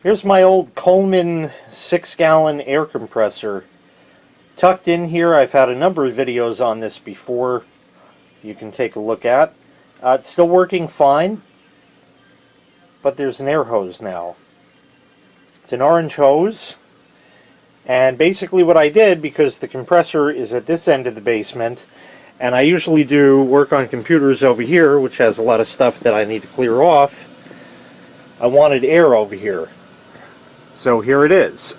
Here's my old Coleman 6-gallon air compressor. Tucked in here, I've had a number of videos on this before you can take a look at. It's still working fine, but there's an air hose now. It's an orange hose, and basically what I did, because the compressor is at this end of the basement, and I usually do work on computers over here, which has a lot of stuff that I need to clear off, I wanted air over here. So here it is.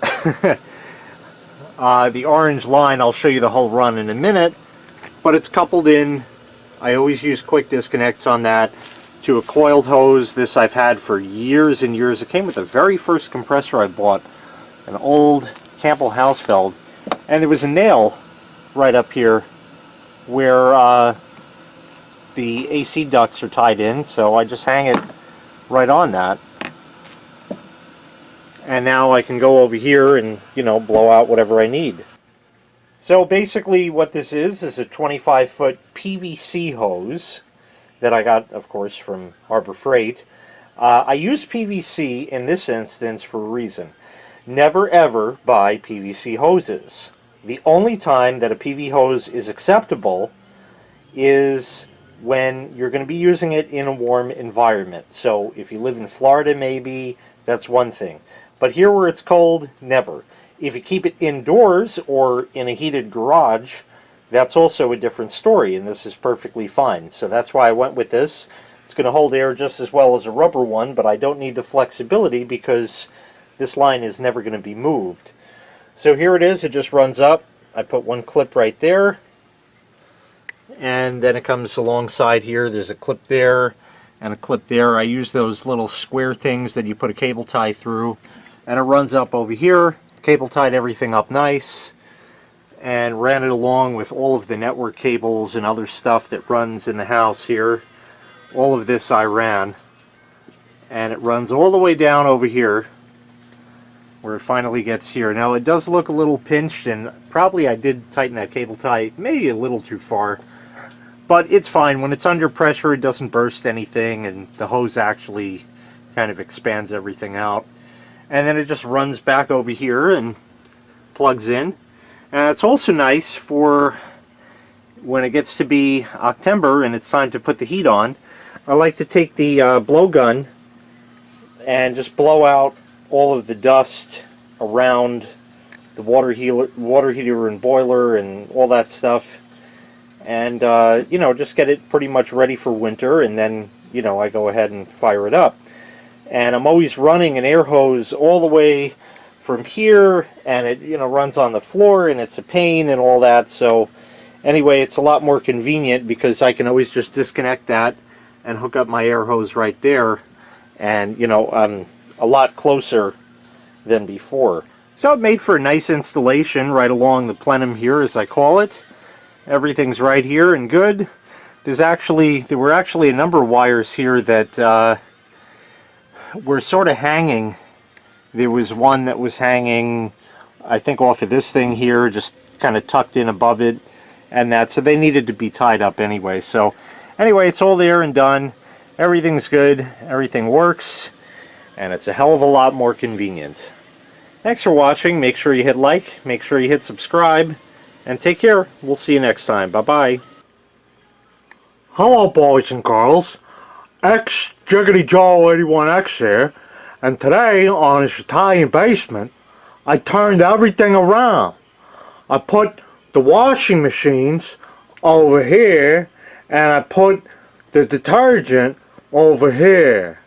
The orange line, I'll show you the whole run in a minute, but it's coupled in. I always use quick disconnects on that, to a coiled hose. This I've had for years and years. It came with the very first compressor I bought, an old Campbell Hausfeld, and there was a nail right up here where the AC ducts are tied in, so I just hang it right on that. And now I can go over here and, you know, blow out whatever I need. So basically what this is a 25-foot PVC hose that I got, of course, from Harbor Freight. I use PVC in this instance for a reason. Never ever buy PVC hoses. The only time that a PV hose is acceptable is when you're going to be using it in a warm environment. So if you live in Florida, maybe, that's one thing. But here where it's cold, never. If you keep it indoors or in a heated garage, that's also a different story, and this is perfectly fine. So that's why I went with this. It's going to hold air just as well as a rubber one, but I don't need the flexibility because this line is never going to be moved. So here it is. It just runs up. I put one clip right there, and then it comes alongside here. There's a clip there and a clip there. I use those little square things that you put a cable tie through, and it runs up over here. Cable tied everything up nice and ran it along with all of the network cables and other stuff that runs in the house here. All of this I ran, and it runs all the way down over here where it finally gets here. Now it does look a little pinched, and probably I did tighten that cable tie maybe a little too far, but it's fine. When it's under pressure, it doesn't burst anything, and the hose actually kind of expands everything out. And then it just runs back over here and plugs in. And it's also nice for when it gets to be October and it's time to put the heat on. I like to take the blowgun and just blow out all of the dust around the water heater and boiler and all that stuff. And, you know, just get it pretty much ready for winter, and then, you know, I go ahead and fire it up. And I'm always running an air hose all the way from here, and it, you know, runs on the floor, and it's a pain and all that. So anyway, it's a lot more convenient because I can always just disconnect that and hook up my air hose right there, and, you know, I'm a lot closer than before. So it made for a nice installation right along the plenum here, as I call it. Everything's right here and good. There were actually a number of wires here that were sort of hanging. There was one that was hanging, I think, off of this thing here, just kind of tucked in above it, and that, so they needed to be tied up anyway. So anyway, it's all there and done. Everything's good, everything works, and it's a hell of a lot more convenient. Thanks for watching. Make sure you hit like, make sure you hit subscribe, and take care. We'll see you next time. Bye-bye. Hello, boys and girls. X Jiggity Joe 81X here, and today on this Italian basement, I turned everything around. I put the washing machines over here, and I put the detergent over here.